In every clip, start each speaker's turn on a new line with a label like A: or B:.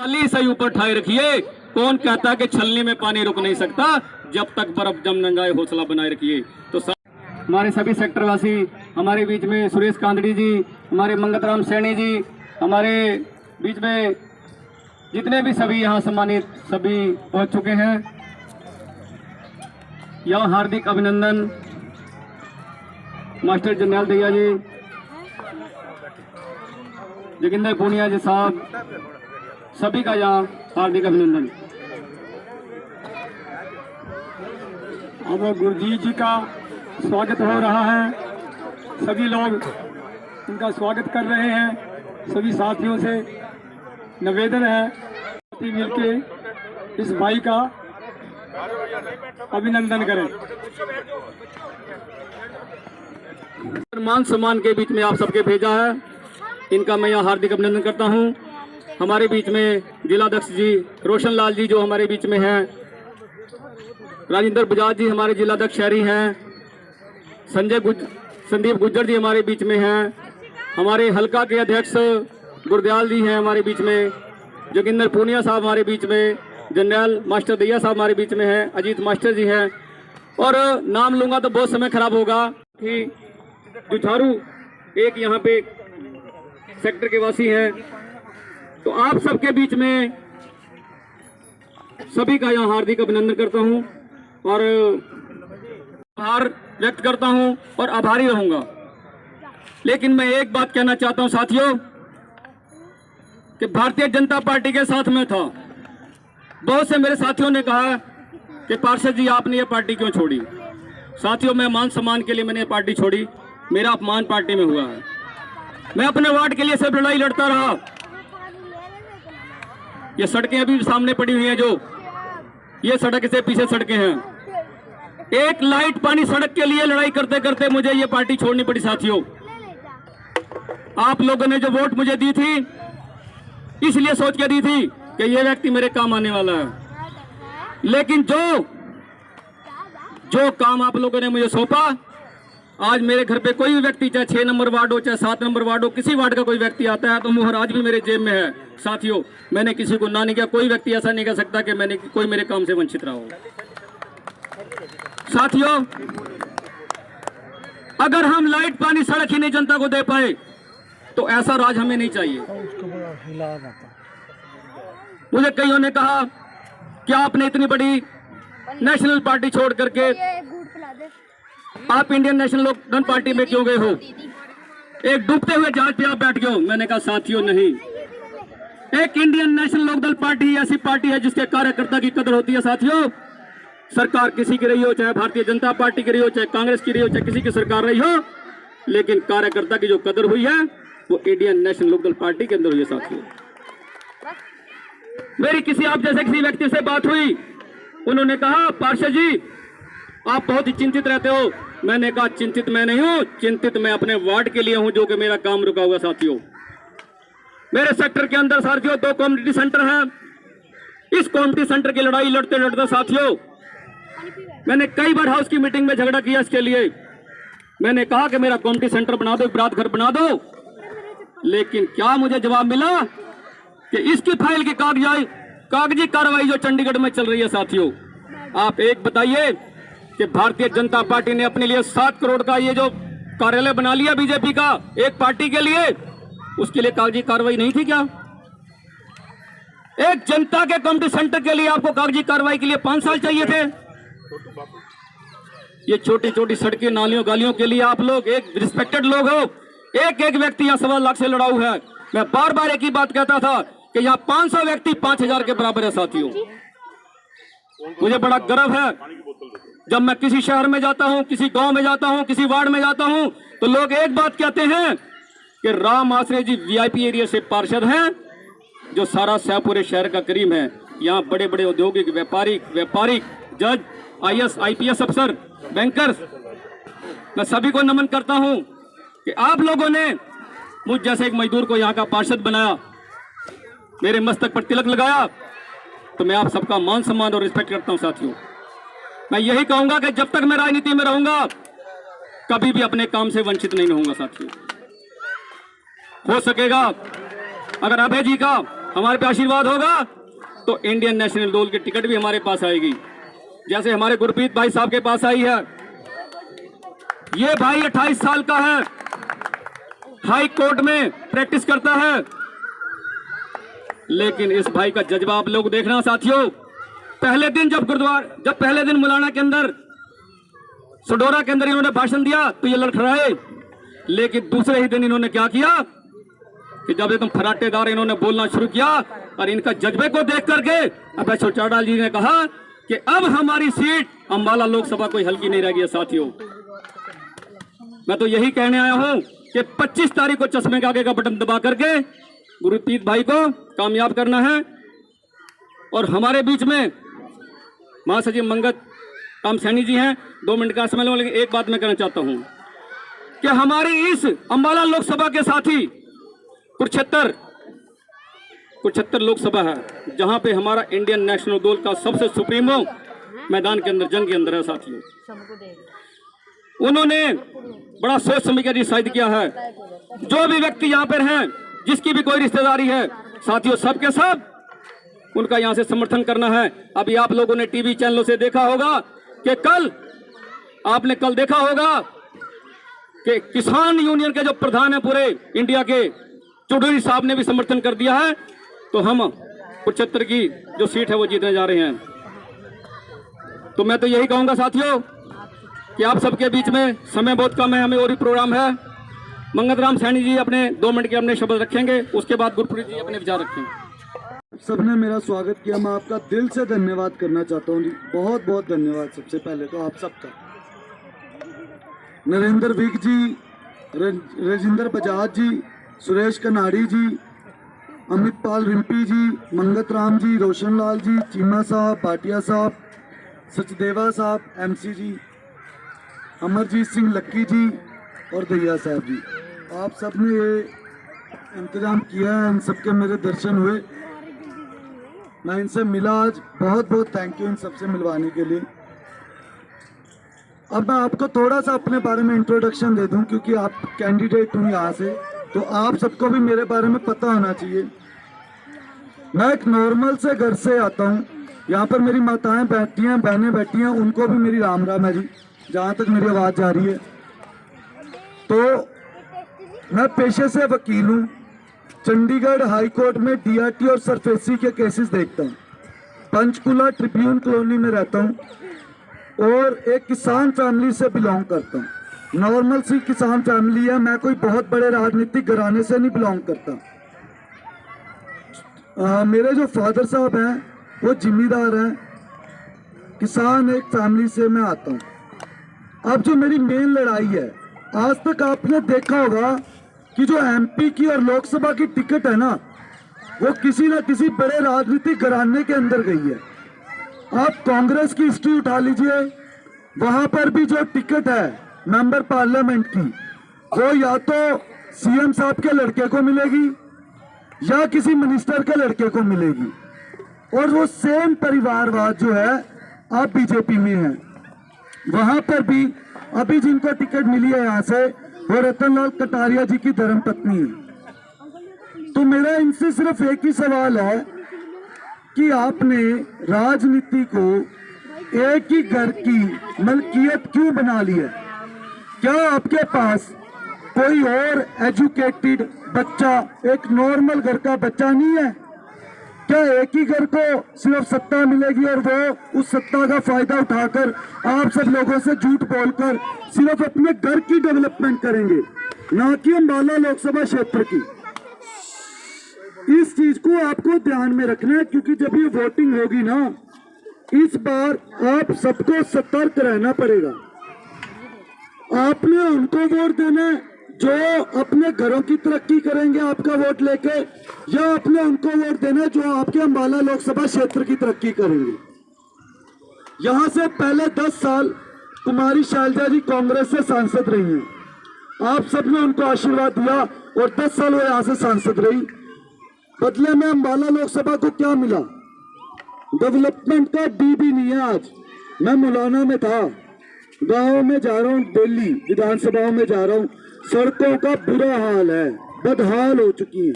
A: खाली सही ऊपर ठाए रखिए। कौन कहता है कि छलनी में पानी रुक नहीं सकता, जब तक बर्फ जम न जाए हौसला बनाए रखिए। तो हमारे सभी सेक्टर वासी हमारे बीच में, सुरेश कांदड़ी जी, हमारे मंगतराम सैनी जी, हमारे बीच में जितने भी सभी यहाँ सम्मानित सभी पहुँच चुके हैं। यहाँ हार्दिक अभिनंदन मास्टर जरनैल दैया जी, जोगिंदर पूनिया जी साहब, सभी का यहाँ हार्दिक अभिनंदन। अब गुरुजी जी का स्वागत हो रहा है, सभी लोग उनका स्वागत कर रहे हैं। सभी साथियों से निवेदन है मिलके इस भाई का अभिनंदन करें। मान सम्मान के बीच में आप सबके भेजा है, इनका मैं यहाँ हार्दिक अभिनंदन करता हूँ। हमारे बीच में जिलाध्यक्ष जी रोशन लाल जी जो हमारे बीच में हैं, राजेंद्र बजाज जी हमारे जिलाध्यक्ष शहरी हैं, संदीप गुज्जर जी हमारे बीच में हैं, हमारे हल्का के अध्यक्ष गुरदयाल जी हैं हमारे बीच में, जोगिंदर पूनिया साहब हमारे बीच में, जरनैल मास्टर दैया साहब हमारे बीच में हैं, अजीत मास्टर जी हैं। और नाम लूंगा तो बहुत समय खराब होगा कि जुझारू एक यहाँ पे सेक्टर के वासी हैं। तो आप सबके बीच में सभी का यहाँ हार्दिक अभिनंदन करता हूँ और आभार व्यक्त करता हूँ और आभारी रहूंगा। लेकिन मैं एक बात कहना चाहता हूँ साथियों कि भारतीय जनता पार्टी के साथ में था। बहुत से मेरे साथियों ने कहा कि पार्षद जी आपने ये पार्टी क्यों छोड़ी। साथियों, मैं मान सम्मान के लिए मैंने ये पार्टी छोड़ी, मेरा अपमान पार्टी में हुआ है। मैं अपने वार्ड के लिए सिर्फ लड़ाई लड़ता रहा। ये सड़कें अभी सामने पड़ी हुई हैं, जो ये सड़क से पीछे सड़कें हैं। एक लाइट पानी सड़क के लिए लड़ाई करते करते मुझे ये पार्टी छोड़नी पड़ी। साथियों, आप लोगों ने जो वोट मुझे दी थी इसलिए सोच के दी थी कि ये व्यक्ति मेरे काम आने वाला है। लेकिन जो काम आप लोगों ने मुझे सौंपा, आज मेरे घर पे कोई भी व्यक्ति, चाहे 6 नंबर वार्ड हो चाहे 7 नंबर वार्ड हो, किसी वार्ड का कोई व्यक्ति आता है तो मुहर आज भी मेरे जेब में है। साथियों, मैंने किसी को ना नहीं किया। कोई व्यक्ति ऐसा नहीं कह सकता कि मैंने कोई मेरे काम से वंचित रहा हो। साथियों, अगर हम लाइट पानी सड़क ही नहीं जनता को दे पाए तो ऐसा राज हमें नहीं चाहिए। मुझे कईयों ने कहा कि आपने इतनी बड़ी नेशनल पार्टी छोड़ करके आप इंडियन नेशनल लोकदल पार्टी में क्यों गए हो, एक डूबते हुए जहाज पे आप बैठ गए हो। मैंने कहा साथियों नहीं, एक इंडियन नेशनल लोकदल पार्टी ऐसी पार्टी है जिसके कार्यकर्ता की कदर होती है। साथियों, सरकार किसी की रही हो, चाहे भारतीय जनता पार्टी की रही हो, चाहे कांग्रेस की रही हो, चाहे किसी की सरकार रही हो, लेकिन कार्यकर्ता की जो कदर हुई है वो इंडियन नेशनल लोकदल पार्टी के अंदर हुई है। साथियों, मेरी किसी आप जैसे किसी व्यक्ति से बात हुई, उन्होंने कहा पार्षद जी आप बहुत ही चिंतित रहते हो। मैंने कहा चिंतित मैं नहीं हूं, चिंतित मैं अपने वार्ड के लिए हूं जो कि मेरा काम रुका हुआ। साथियों, मेरे सेक्टर के अंदर साथियों 2 कम्युनिटी सेंटर हैं। इस कम्युनिटी सेंटर की लड़ाई लड़ते लड़ते साथियों मैंने कई बार हाउस की मीटिंग में झगड़ा किया। इसके लिए मैंने कहा कि मेरा कम्युनिटी सेंटर बना दो, बरात घर बना दो। लेकिन क्या मुझे जवाब मिला कि इसकी फाइल की कागजी कार्रवाई जो चंडीगढ़ में चल रही है। साथियों, आप एक बताइए कि भारतीय जनता पार्टी ने अपने लिए 7 करोड़ का ये जो कार्यालय बना लिया बीजेपी का एक पार्टी के लिए, उसके लिए कागजी कार्रवाई नहीं थी क्या? एक जनता के कम्युनिटी सेंटर के लिए आपको कागजी कार्रवाई के लिए 5 साल चाहिए थे। ये छोटी छोटी सड़कें नालियों गालियों के लिए आप लोग एक रिस्पेक्टेड लोग हो। एक एक व्यक्ति यहाँ 1.25 लाख से लड़ाऊ है। मैं बार बार एक ही बात कहता था कि यहाँ 500 व्यक्ति 5000 के बराबर है। साथियों, मुझे बड़ा गर्व है जब मैं किसी शहर में जाता हूँ, किसी गांव में जाता हूँ, किसी वार्ड में जाता हूँ, तो लोग एक बात कहते हैं कि राम आश्रय जी वीआईपी एरिया से पार्षद हैं, जो सारा शाहपुरे शहर का करीम है। यहाँ बड़े बड़े औद्योगिक व्यापारिक जज, आईएएस आईपीएस अफसर, बैंकर्स, मैं सभी को नमन करता हूँ कि आप लोगों ने मुझ जैसे एक मजदूर को यहाँ का पार्षद बनाया, मेरे मस्तक पर तिलक लगाया, तो मैं आप सबका मान सम्मान और रिस्पेक्ट करता हूँ। साथियों, मैं यही कहूंगा कि जब तक मैं राजनीति में रहूंगा कभी भी अपने काम से वंचित नहीं रहूंगा। साथियों, हो सकेगा अगर अभय जी का हमारे पे आशीर्वाद होगा तो इंडियन नेशनल दल की टिकट भी हमारे पास आएगी, जैसे हमारे गुरप्रीत भाई साहब के पास आई है। ये भाई 28 साल का है, हाई कोर्ट में प्रैक्टिस करता है, लेकिन इस भाई का जज्बा आप लोग देखना साथियों। पहले दिन जब पहले दिन मुलाना के अंदर, सडोरा के अंदर इन्होंने भाषण दिया तो ये लड़खड़ाए, लेकिन दूसरे ही दिन इन्होंने क्या किया कि जब एकदम फराटेदार इन्होंने बोलना शुरू किया और इनका जज्बे को देख करके अभय चौटाला जी ने कहा कि अब हमारी सीट अंबाला लोकसभा कोई हल्की नहीं रह गई है साथियों। मैं तो यही कहने आया हूं कि 25 तारीख को चश्मे के आगे का बटन दबा करके गुरप्रीत भाई को कामयाब करना है। और हमारे बीच में महासचिव मंगत राम सैनी जी हैं, 2 मिनट का समय लूंगा, लेकिन एक बात मैं कहना चाहता हूं कि हमारी इस अंबाला लोकसभा के साथी कुरुक्षेत्र लोकसभा है, जहां पे हमारा इंडियन नेशनल दल का सबसे सुप्रीमो मैदान के अंदर, जंग के अंदर है साथियों। उन्होंने बड़ा सोच समझ कर डिसाइड किया है, जो भी व्यक्ति यहाँ पर हैं, जिसकी भी कोई रिश्तेदारी है साथियों, सबके सब उनका यहाँ से समर्थन करना है। अभी आप लोगों ने टीवी चैनलों से देखा होगा कि आपने कल देखा होगा कि किसान यूनियन के जो प्रधान है पूरे इंडिया के, चौधरी साहब ने भी समर्थन कर दिया है। तो हम कुरुक्षेत्र की जो सीट है वो जीतने जा रहे हैं। तो मैं तो यही कहूंगा साथियों कि आप सबके बीच में समय बहुत कम है, हमें और ही प्रोग्राम है। मंगत राम सैनी जी अपने 2 मिनट के अपने शब्द रखेंगे, उसके बाद गुरप्रीत जी अपने विचार रखेंगे।
B: सबने मेरा स्वागत किया, मैं आपका दिल से धन्यवाद करना चाहता हूँ जी, बहुत बहुत धन्यवाद। सबसे पहले तो आप सबका, नरेंद्र विक जी, राजेंद्र बजाज जी, सुरेश कनाड़ी जी, अमित पाल रिम्पी जी, मंगत राम जी, रोशन लाल जी, चीमा साहब, भाटिया साहब, सचदेवा साहब, MC जी, अमरजीत सिंह लक्की जी और दैया साहब जी, आप सब ने ये इंतजाम किया है, इन सबके मेरे दर्शन हुए, मैं इनसे मिला आज, बहुत बहुत थैंक यू इन सबसे मिलवाने के लिए। अब मैं आपको थोड़ा सा अपने बारे में इंट्रोडक्शन दे दूं, क्योंकि आप कैंडिडेट हूँ यहाँ से, तो आप सबको भी मेरे बारे में पता होना चाहिए। मैं एक नॉर्मल से घर से आता हूँ, यहाँ पर मेरी माताएं बैठी हैं, बहनें बैठी हैं, उनको भी मेरी राम राम है जी, जहाँ तक मेरी आवाज़ जा रही है। तो मैं पेशे से वकील हूँ, चंडीगढ़ हाई कोर्ट में DRT और सरफेसी के केसेस देखता हूँ, पंचकुला ट्रिब्यून कॉलोनी में रहता हूँ और एक किसान फैमिली से बिलोंग करता हूँ। नॉर्मल सी किसान फैमिली है, मैं कोई बहुत बड़े राजनीतिक घराने से नहीं बिलोंग करता। मेरे जो फादर साहब हैं वो जिम्मेदार हैं, किसान एक फैमिली से मैं आता हूँ। अब जो मेरी मेन लड़ाई है, आज तक आपने देखा होगा कि जो MP की और लोकसभा की टिकट है ना, वो किसी न किसी बड़े राजनीतिक घराने के अंदर गई है। आप कांग्रेस की हिस्ट्री उठा लीजिए, वहां पर भी जो टिकट है मेंबर पार्लियामेंट की, वो या तो CM साहब के लड़के को मिलेगी या किसी मिनिस्टर के लड़के को मिलेगी, और वो सेम परिवारवाद जो है आप BJP में है। वहां पर भी अभी जिनको टिकट मिली है यहाँ से, वो रतनलाल कटारिया जी की धर्मपत्नी है। तो मेरा इनसे सिर्फ एक ही सवाल है कि आपने राजनीति को एक ही घर की मलकियत क्यों बना ली है? क्या आपके पास कोई और एजुकेटेड बच्चा, एक नॉर्मल घर का बच्चा नहीं है? क्या एक ही घर को सिर्फ सत्ता मिलेगी और वो उस सत्ता का फायदा उठाकर आप सब लोगों से झूठ बोलकर सिर्फ अपने घर की डेवलपमेंट करेंगे, ना कि अंबाला लोकसभा क्षेत्र की? इस चीज को आपको ध्यान में रखना है, क्योंकि जब ये वोटिंग होगी ना, इस बार आप सबको सतर्क रहना पड़ेगा। आपने उनको वोट देना है जो अपने घरों की तरक्की करेंगे आपका वोट लेके, या आपने उनको वोट देना है जो आपके अंबाला लोकसभा क्षेत्र की तरक्की करेंगे। यहां से पहले 10 साल कुमारी शैलजा जी कांग्रेस से सांसद रही हैं, आप सबने उनको आशीर्वाद दिया और 10 साल वो यहां से सांसद रही। बदले में अंबाला लोकसभा को क्या मिला? डेवलपमेंट का डी भी नहीं है। आज मैं मुलाना में था, गांव में जा रहा हूँ, दिल्ली विधानसभाओं में जा रहा हूँ, सड़कों का बुरा हाल है, बदहाल हो चुकी है।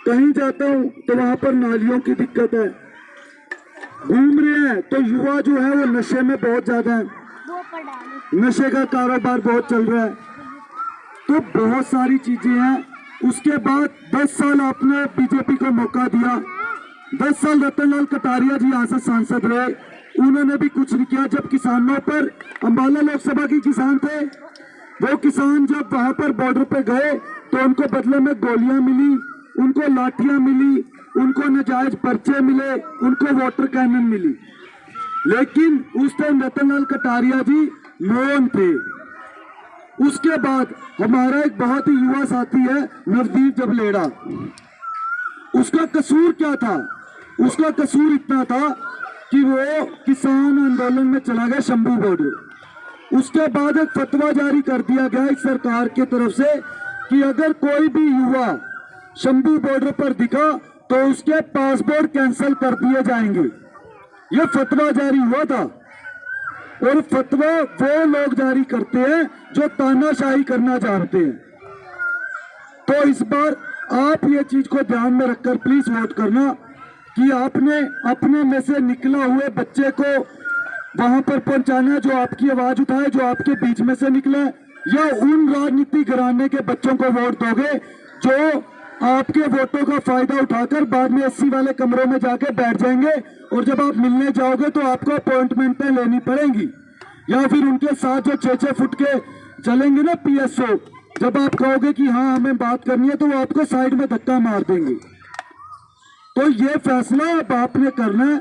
B: कहीं जाता हूँ तो वहां पर नालियों की दिक्कत है, घूम रहे हैं तो युवा जो है वो नशे में बहुत ज्यादा है, नशे का कारोबार बहुत चल रहा है, तो बहुत सारी चीजें हैं। उसके बाद 10 साल आपने बीजेपी को मौका दिया, 10 साल रतन लाल कटारिया जी यहाँ से सांसद रहे, उन्होंने भी कुछ नहीं किया। जब किसानों पर, अंबाला लोकसभा के किसान थे, वो किसान जब वहां पर बॉर्डर पे गए तो उनको बदले में गोलियां मिली, उनको लाठियां मिली, उनको नाजायज पर्चे मिले, उनको वाटर कैनन मिली। लेकिन उस टाइम रतन लाल कटारिया जी मौन थे। उसके बाद हमारा एक बहुत ही युवा साथी है नवदीप जबलेड़ा, उसका कसूर क्या था? उसका कसूर इतना था कि वो किसान आंदोलन में चला गया शंभू बॉर्डर। उसके बाद एक फतवा जारी कर दिया गया इस सरकार की तरफ से कि अगर कोई भी युवा शंभू बॉर्डर पर दिखा तो उसके पासपोर्ट कैंसिल कर दिए जाएंगे। यह फतवा जारी हुआ था, और फतवा वो लोग जारी करते हैं जो तानाशाही करना जानते हैं। तो इस बार आप ये चीज को ध्यान में रखकर प्लीज वोट करना कि आपने अपने में से निकला हुए बच्चे को वहां पर पहुंचाना जो आपकी आवाज उठाए, जो आपके बीच में से निकला, या उन राजनीति घराने के बच्चों को वोट दोगे जो आपके वोटों का फायदा उठाकर बाद में 80 वाले कमरों में जाके बैठ जाएंगे, और जब आप मिलने जाओगे तो आपको अपॉइंटमेंटें लेनी पड़ेंगी, या फिर उनके साथ जो 6-6 फुट के चलेंगे ना PSO, जब आप कहोगे कि हाँ हमें बात करनी है तो वो आपको साइड में धक्का मार देंगे। तो ये फैसला अब आपने करना है।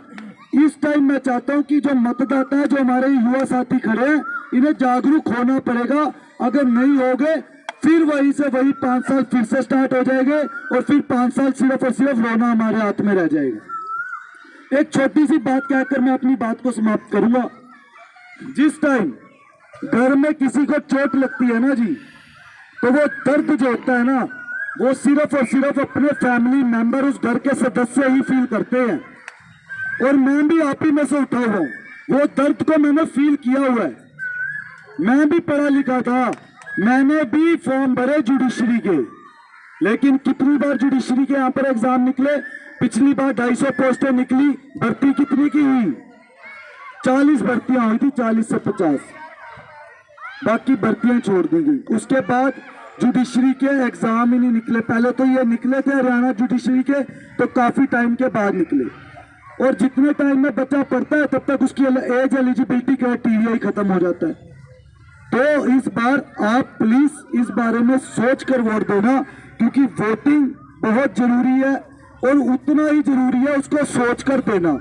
B: इस टाइम मैं चाहता हूं कि जो मतदाता है, जो हमारे युवा साथी खड़े हैं, इन्हें जागरूक होना पड़ेगा। अगर नहीं होगे फिर वही से वही 5 साल फिर से स्टार्ट हो जाएंगे, और फिर 5 साल सिर्फ और सिर्फ रोना हमारे हाथ में रह जाएगा। एक छोटी सी बात कहकर मैं अपनी बात को समाप्त करूंगा। जिस टाइम घर में किसी को चोट लगती है ना जी, तो वो दर्द जो होता है ना, वो सिर्फ और सिर्फ अपने फैमिली मेंबर, उस घर के सदस्य ही फील करते हैं। और मैं भी आप ही में से उठा हुआ हूं, वो दर्द को मैंने फील किया हुआ है। मैं भी पढ़ा लिखा था, मैंने भी फॉर्म भरे जुडिशरी के, लेकिन कितनी बार जुडिशरी के यहाँ पर एग्जाम निकले, पिछली बार 250 पोस्टें निकली, भर्ती कितनी की हुई? 40 भर्तियां हुई थी, 40 से 50, बाकी भर्तियां छोड़ दी गई। उसके बाद जुडिशरी के एग्जाम ही नहीं निकले। पहले तो ये निकले थे हरियाणा जुडिशरी के, तो काफी टाइम के बाद निकले, और जितने टाइम में बच्चा पढ़ता है तब तक उसकी एज एलिजिबिलिटी क्राइटेरिया ही खत्म हो जाता है। तो इस बार आप प्लीज इस बारे में सोच कर वोट देना, क्योंकि वोटिंग बहुत जरूरी है, और उतना ही जरूरी है उसको सोच कर देना।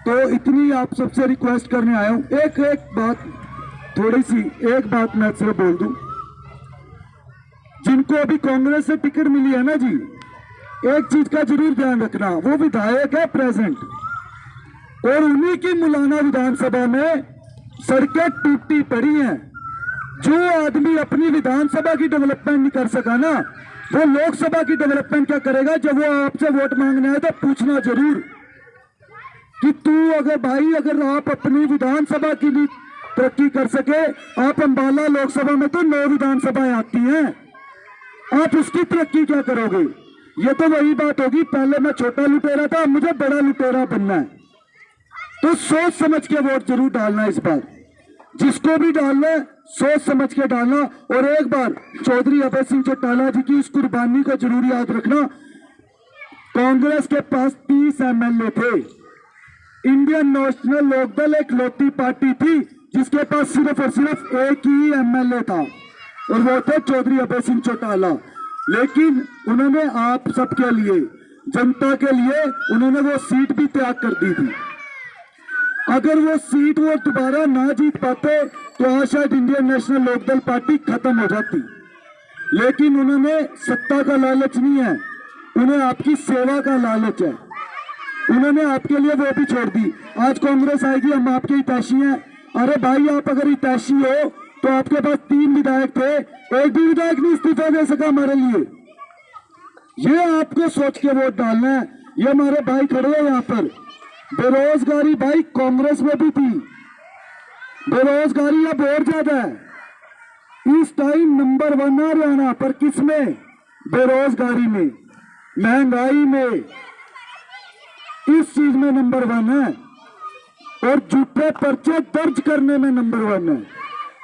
B: तो इतनी आप सबसे रिक्वेस्ट करने आया हूं। एक बात, थोड़ी सी एक बात मैं सिर्फ बोल दूं, जिनको अभी कांग्रेस से टिकट मिली है ना जी, एक चीज का जरूर ध्यान रखना, वो विधायक है प्रेजेंट, और उन्हीं की मुलाना विधानसभा में सड़कें टूटी पड़ी हैं। जो आदमी अपनी विधानसभा की डेवलपमेंट नहीं कर सका ना, वो लोकसभा की डेवलपमेंट क्या करेगा? जब वो आपसे वोट मांगने आए तो पूछना जरूर कि तू अगर भाई, अगर आप अपनी विधानसभा की भी तरक्की कर सके, आप अंबाला लोकसभा में तो 9 विधानसभाएं आती हैं, आप उसकी तरक्की क्या करोगे? ये तो वही बात होगी, पहले मैं छोटा लुटेरा था, मुझे बड़ा लुटेरा बनना है। तो सोच समझ के वोट जरूर डालना इस बार, जिसको भी डालना है सोच समझ के डालना। और एक बार चौधरी अभय सिंह चौटाला जी की इस कुर्बानी को जरूर याद रखना। कांग्रेस के पास 30 MLA थे, इंडियन नेशनल लोकदल एक लौती पार्टी थी जिसके पास सिर्फ और सिर्फ एक ही MLA था, और वो थे चौधरी अभय सिंह चौटाला। लेकिन उन्होंने आप सबके लिए, जनता के लिए, उन्होंने वो सीट भी त्याग कर दी थी। अगर वो सीट वो दोबारा ना जीत पाते तो आज शायद इंडियन नेशनल लोकदल पार्टी खत्म हो जाती। लेकिन उन्होंने सत्ता का लालच नहीं है, उन्हें आपकी सेवा का लालच है। उन्होंने आपके लिए वो भी छोड़ दी। आज कांग्रेस आएगी, हम आपके हितैषी हैं। अरे भाई, आप अगर हितैषी हो तो आपके पास 3 विधायक थे, एक भी विधायक नहीं इस्तीफा दे सका हमारे लिए। ये आपको सोच के वोट डालना है। ये हमारे भाई खड़े हैं यहाँ पर, बेरोजगारी भाई कांग्रेस में भी थी, बेरोजगारी अब और ज्यादा है। इस टाइम नंबर 1 हरियाणा पर किसमें? बेरोजगारी में। महंगाई में इस चीज में नंबर 1 है और झूठे पर्चे दर्ज करने में नंबर 1 है।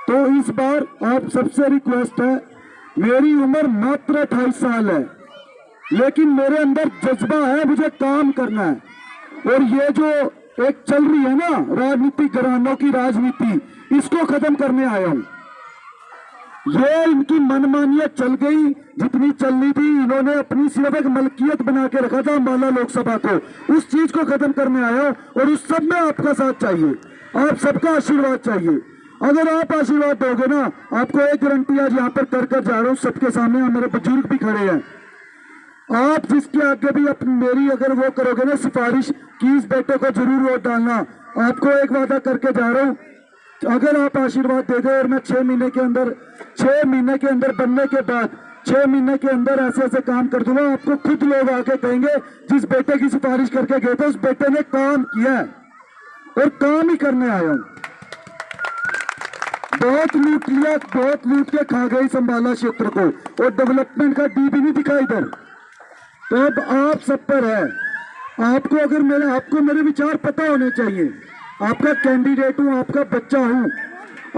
B: तो इस बार आप सबसे रिक्वेस्ट है, मेरी उम्र मात्र 28 साल है, लेकिन मेरे अंदर जज्बा है, मुझे काम करना है। और ये जो एक चल रही है ना राजनीतिक घरानों की राजनीति, इसको खत्म करने आया हूं। ये इनकी मनमानियत चल गई, जितनी चलनी थी। इन्होंने अपनी सिर्फ एक मलकियत बना के रखा था अम्बाला लोकसभा को, उस चीज को खत्म करने आया हूं। और उस सब में आपका साथ चाहिए, आप सबका आशीर्वाद चाहिए। अगर आप आशीर्वाद दोगे ना, आपको एक गारंटी आज यहाँ पर कर जा रहा हूँ सबके सामने, मेरे बुजुर्ग भी खड़े हैं। आप जिसके आगे भी अपनी मेरी अगर वो करोगे ना सिफारिश कि इस बेटे को जरूर वोट डालना, आपको एक वादा करके जा रहा हूँ, अगर आप आशीर्वाद दे दो और मैं 6 महीने के अंदर बनने के बाद 6 महीने के अंदर ऐसे ऐसे काम कर दूंगा, आपको खुद लोग आके कहेंगे जिस बेटे की सिफारिश करके गए थे उस बेटे ने काम किया है और काम ही करने आया हूं। बहुत लूट लिया, बहुत लूट के खा गई संभाला क्षेत्र को और डेवलपमेंट का डी भी नहीं दिखा इधर। तो अब आप सब पर है, आपको मेरे विचार पता होने चाहिए। आपका कैंडिडेट हूं, आपका बच्चा हूं,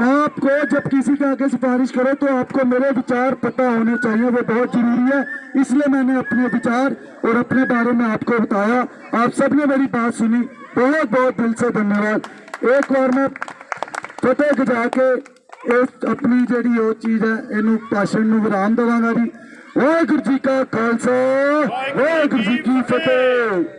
B: आपको जब किसी के आगे सिफारिश करो तो आपको मेरे विचार पता होने चाहिए, वो बहुत जरूरी है। इसलिए मैंने अपने विचार और अपने बारे में आपको बताया। आप सबने मेरी बात सुनी, बहुत बहुत दिल से धन्यवाद। एक बार मैं फतेह गजा के अपनी जी वो चीज है इनू भाषण में विराम देवांगा जी। वाहिगुरू जी का खालसा, वाहिगुरू जी की फतेह।